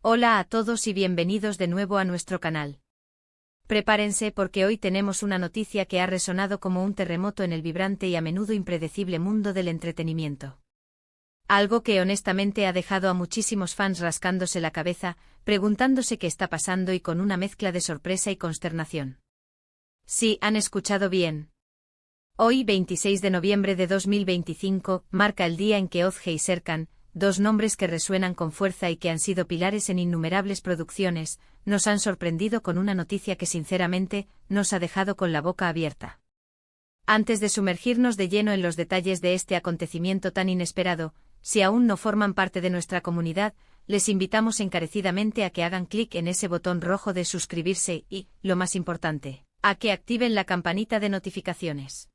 Hola a todos y bienvenidos de nuevo a nuestro canal. Prepárense porque hoy tenemos una noticia que ha resonado como un terremoto en el vibrante y a menudo impredecible mundo del entretenimiento. Algo que honestamente ha dejado a muchísimos fans rascándose la cabeza, preguntándose qué está pasando y con una mezcla de sorpresa y consternación. Sí, han escuchado bien. Hoy, 26 de noviembre de 2025, marca el día en que Ozge y Serkan, dos nombres que resuenan con fuerza y que han sido pilares en innumerables producciones, nos han sorprendido con una noticia que sinceramente nos ha dejado con la boca abierta. Antes de sumergirnos de lleno en los detalles de este acontecimiento tan inesperado, si aún no forman parte de nuestra comunidad, les invitamos encarecidamente a que hagan clic en ese botón rojo de suscribirse y, lo más importante, a que activen la campanita de notificaciones.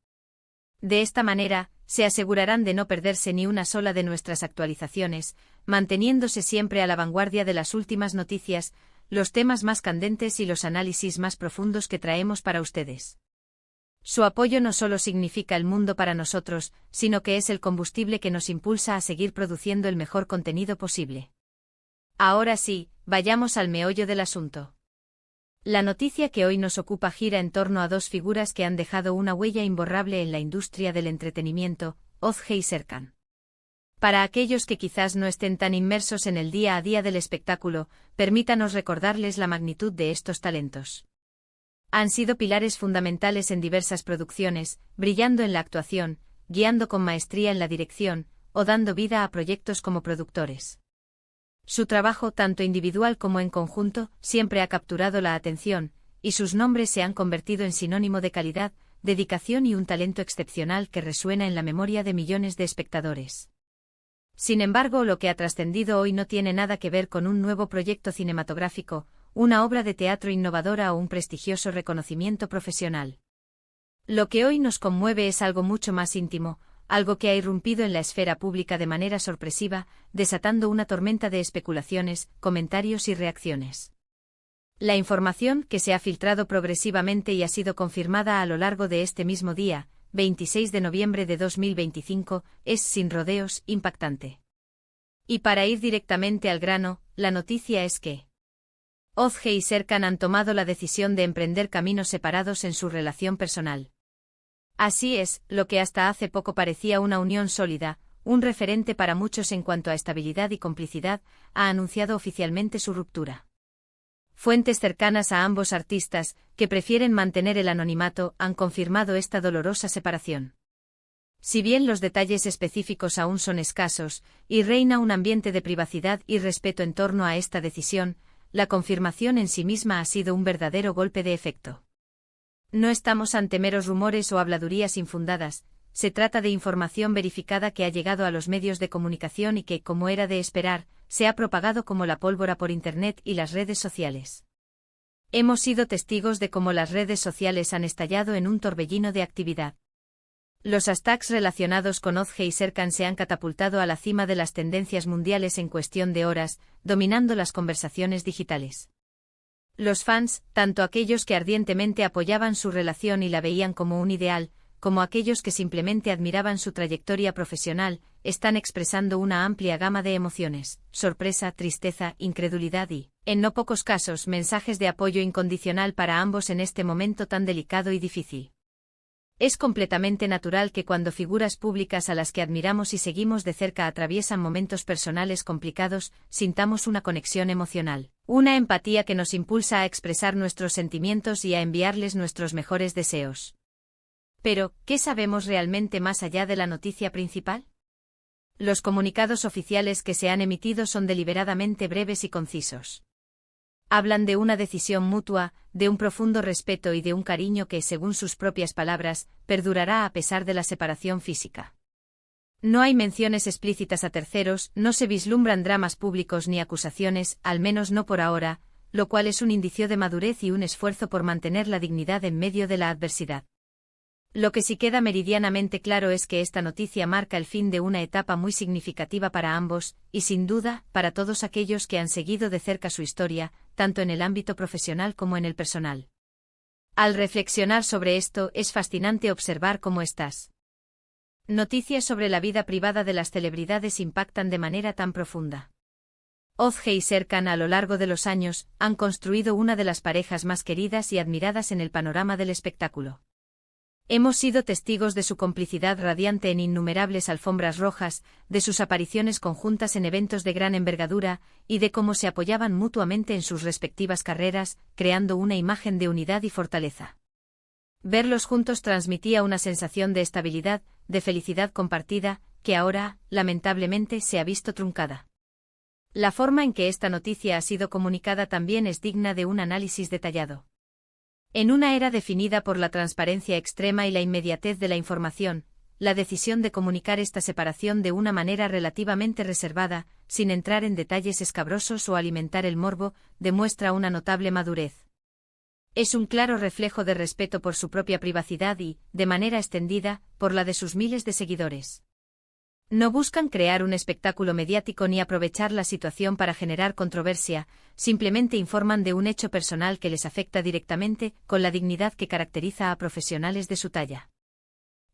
De esta manera, se asegurarán de no perderse ni una sola de nuestras actualizaciones, manteniéndose siempre a la vanguardia de las últimas noticias, los temas más candentes y los análisis más profundos que traemos para ustedes. Su apoyo no solo significa el mundo para nosotros, sino que es el combustible que nos impulsa a seguir produciendo el mejor contenido posible. Ahora sí, vayamos al meollo del asunto. La noticia que hoy nos ocupa gira en torno a dos figuras que han dejado una huella imborrable en la industria del entretenimiento, Ozge y Serkan. Para aquellos que quizás no estén tan inmersos en el día a día del espectáculo, permítanos recordarles la magnitud de estos talentos. Han sido pilares fundamentales en diversas producciones, brillando en la actuación, guiando con maestría en la dirección, o dando vida a proyectos como productores. Su trabajo, tanto individual como en conjunto, siempre ha capturado la atención, y sus nombres se han convertido en sinónimo de calidad, dedicación y un talento excepcional que resuena en la memoria de millones de espectadores. Sin embargo, lo que ha trascendido hoy no tiene nada que ver con un nuevo proyecto cinematográfico, una obra de teatro innovadora o un prestigioso reconocimiento profesional. Lo que hoy nos conmueve es algo mucho más íntimo, algo que ha irrumpido en la esfera pública de manera sorpresiva, desatando una tormenta de especulaciones, comentarios y reacciones. La información, que se ha filtrado progresivamente y ha sido confirmada a lo largo de este mismo día, 26 de noviembre de 2025, es, sin rodeos, impactante. Y para ir directamente al grano, la noticia es que Ozge y Serkan han tomado la decisión de emprender caminos separados en su relación personal. Así es, lo que hasta hace poco parecía una unión sólida, un referente para muchos en cuanto a estabilidad y complicidad, ha anunciado oficialmente su ruptura. Fuentes cercanas a ambos artistas, que prefieren mantener el anonimato, han confirmado esta dolorosa separación. Si bien los detalles específicos aún son escasos, y reina un ambiente de privacidad y respeto en torno a esta decisión, la confirmación en sí misma ha sido un verdadero golpe de efecto. No estamos ante meros rumores o habladurías infundadas, se trata de información verificada que ha llegado a los medios de comunicación y que, como era de esperar, se ha propagado como la pólvora por Internet y las redes sociales. Hemos sido testigos de cómo las redes sociales han estallado en un torbellino de actividad. Los hashtags relacionados con Ozge y Serkan se han catapultado a la cima de las tendencias mundiales en cuestión de horas, dominando las conversaciones digitales. Los fans, tanto aquellos que ardientemente apoyaban su relación y la veían como un ideal, como aquellos que simplemente admiraban su trayectoria profesional, están expresando una amplia gama de emociones: sorpresa, tristeza, incredulidad y, en no pocos casos, mensajes de apoyo incondicional para ambos en este momento tan delicado y difícil. Es completamente natural que cuando figuras públicas a las que admiramos y seguimos de cerca atraviesan momentos personales complicados, sintamos una conexión emocional, una empatía que nos impulsa a expresar nuestros sentimientos y a enviarles nuestros mejores deseos. Pero, ¿qué sabemos realmente más allá de la noticia principal? Los comunicados oficiales que se han emitido son deliberadamente breves y concisos. Hablan de una decisión mutua, de un profundo respeto y de un cariño que, según sus propias palabras, perdurará a pesar de la separación física. No hay menciones explícitas a terceros, no se vislumbran dramas públicos ni acusaciones, al menos no por ahora, lo cual es un indicio de madurez y un esfuerzo por mantener la dignidad en medio de la adversidad. Lo que sí queda meridianamente claro es que esta noticia marca el fin de una etapa muy significativa para ambos, y sin duda, para todos aquellos que han seguido de cerca su historia, tanto en el ámbito profesional como en el personal. Al reflexionar sobre esto, es fascinante observar cómo estas noticias sobre la vida privada de las celebridades impactan de manera tan profunda. Ozge y Serkan a lo largo de los años han construido una de las parejas más queridas y admiradas en el panorama del espectáculo. Hemos sido testigos de su complicidad radiante en innumerables alfombras rojas, de sus apariciones conjuntas en eventos de gran envergadura, y de cómo se apoyaban mutuamente en sus respectivas carreras, creando una imagen de unidad y fortaleza. Verlos juntos transmitía una sensación de estabilidad, de felicidad compartida, que ahora, lamentablemente, se ha visto truncada. La forma en que esta noticia ha sido comunicada también es digna de un análisis detallado. En una era definida por la transparencia extrema y la inmediatez de la información, la decisión de comunicar esta separación de una manera relativamente reservada, sin entrar en detalles escabrosos o alimentar el morbo, demuestra una notable madurez. Es un claro reflejo de respeto por su propia privacidad y, de manera extendida, por la de sus miles de seguidores. No buscan crear un espectáculo mediático ni aprovechar la situación para generar controversia, simplemente informan de un hecho personal que les afecta directamente, con la dignidad que caracteriza a profesionales de su talla.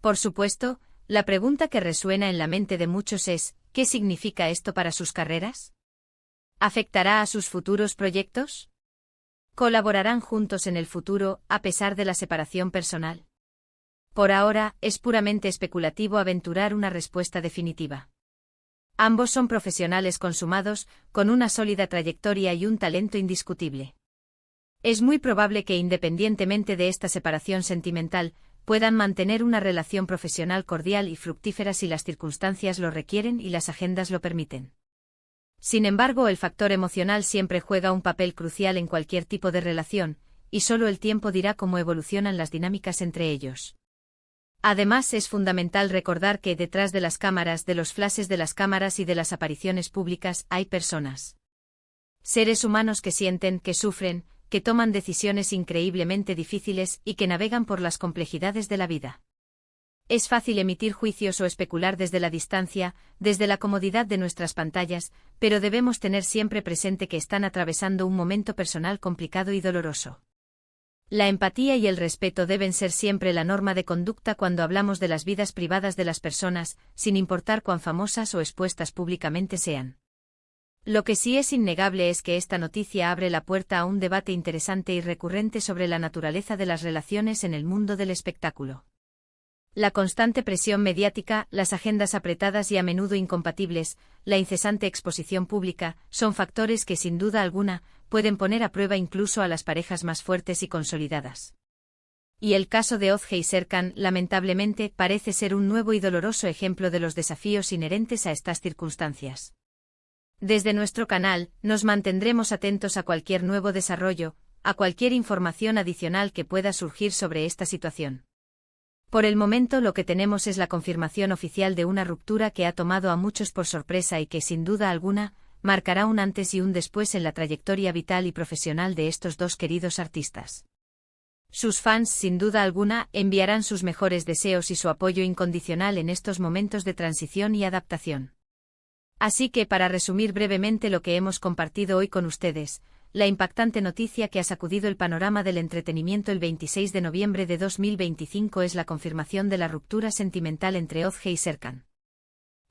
Por supuesto, la pregunta que resuena en la mente de muchos es, ¿qué significa esto para sus carreras? ¿Afectará a sus futuros proyectos? ¿Colaborarán juntos en el futuro, a pesar de la separación personal? Por ahora, es puramente especulativo aventurar una respuesta definitiva. Ambos son profesionales consumados, con una sólida trayectoria y un talento indiscutible. Es muy probable que independientemente de esta separación sentimental, puedan mantener una relación profesional cordial y fructífera si las circunstancias lo requieren y las agendas lo permiten. Sin embargo, el factor emocional siempre juega un papel crucial en cualquier tipo de relación, y solo el tiempo dirá cómo evolucionan las dinámicas entre ellos. Además, es fundamental recordar que detrás de las cámaras, de los flashes de las cámaras y de las apariciones públicas, hay personas. Seres humanos que sienten, que sufren, que toman decisiones increíblemente difíciles y que navegan por las complejidades de la vida. Es fácil emitir juicios o especular desde la distancia, desde la comodidad de nuestras pantallas, pero debemos tener siempre presente que están atravesando un momento personal complicado y doloroso. La empatía y el respeto deben ser siempre la norma de conducta cuando hablamos de las vidas privadas de las personas, sin importar cuán famosas o expuestas públicamente sean. Lo que sí es innegable es que esta noticia abre la puerta a un debate interesante y recurrente sobre la naturaleza de las relaciones en el mundo del espectáculo. La constante presión mediática, las agendas apretadas y a menudo incompatibles, la incesante exposición pública, son factores que sin duda alguna, pueden poner a prueba incluso a las parejas más fuertes y consolidadas. Y el caso de Ozge y Serkan, lamentablemente, parece ser un nuevo y doloroso ejemplo de los desafíos inherentes a estas circunstancias. Desde nuestro canal, nos mantendremos atentos a cualquier nuevo desarrollo, a cualquier información adicional que pueda surgir sobre esta situación. Por el momento lo que tenemos es la confirmación oficial de una ruptura que ha tomado a muchos por sorpresa y que, sin duda alguna, marcará un antes y un después en la trayectoria vital y profesional de estos dos queridos artistas. Sus fans, sin duda alguna, enviarán sus mejores deseos y su apoyo incondicional en estos momentos de transición y adaptación. Así que, para resumir brevemente lo que hemos compartido hoy con ustedes, la impactante noticia que ha sacudido el panorama del entretenimiento el 26 de noviembre de 2025 es la confirmación de la ruptura sentimental entre Ozge y Serkan.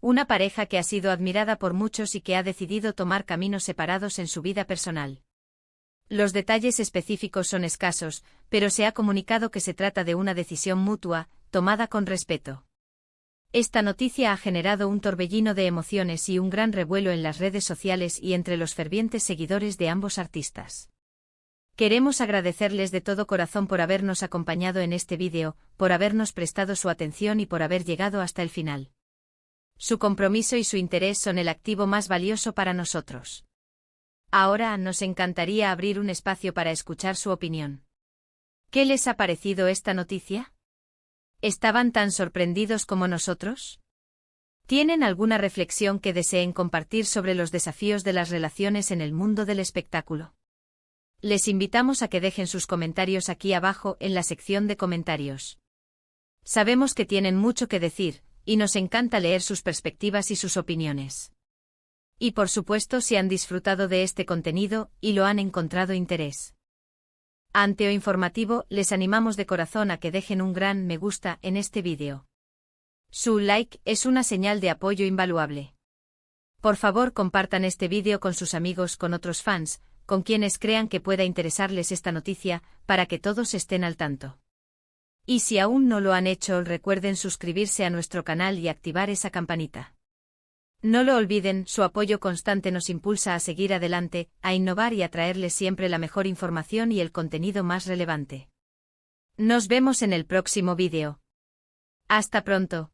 Una pareja que ha sido admirada por muchos y que ha decidido tomar caminos separados en su vida personal. Los detalles específicos son escasos, pero se ha comunicado que se trata de una decisión mutua, tomada con respeto. Esta noticia ha generado un torbellino de emociones y un gran revuelo en las redes sociales y entre los fervientes seguidores de ambos artistas. Queremos agradecerles de todo corazón por habernos acompañado en este vídeo, por habernos prestado su atención y por haber llegado hasta el final. Su compromiso y su interés son el activo más valioso para nosotros. Ahora nos encantaría abrir un espacio para escuchar su opinión. ¿Qué les ha parecido esta noticia? ¿Estaban tan sorprendidos como nosotros? ¿Tienen alguna reflexión que deseen compartir sobre los desafíos de las relaciones en el mundo del espectáculo? Les invitamos a que dejen sus comentarios aquí abajo en la sección de comentarios. Sabemos que tienen mucho que decir, y nos encanta leer sus perspectivas y sus opiniones. Y por supuesto si han disfrutado de este contenido y lo han encontrado interés. Ante informativo, les animamos de corazón a que dejen un gran me gusta en este vídeo. Su like es una señal de apoyo invaluable. Por favor, compartan este vídeo con sus amigos, con otros fans, con quienes crean que pueda interesarles esta noticia, para que todos estén al tanto. Y si aún no lo han hecho, recuerden suscribirse a nuestro canal y activar esa campanita. No lo olviden, su apoyo constante nos impulsa a seguir adelante, a innovar y a traerles siempre la mejor información y el contenido más relevante. Nos vemos en el próximo vídeo. Hasta pronto.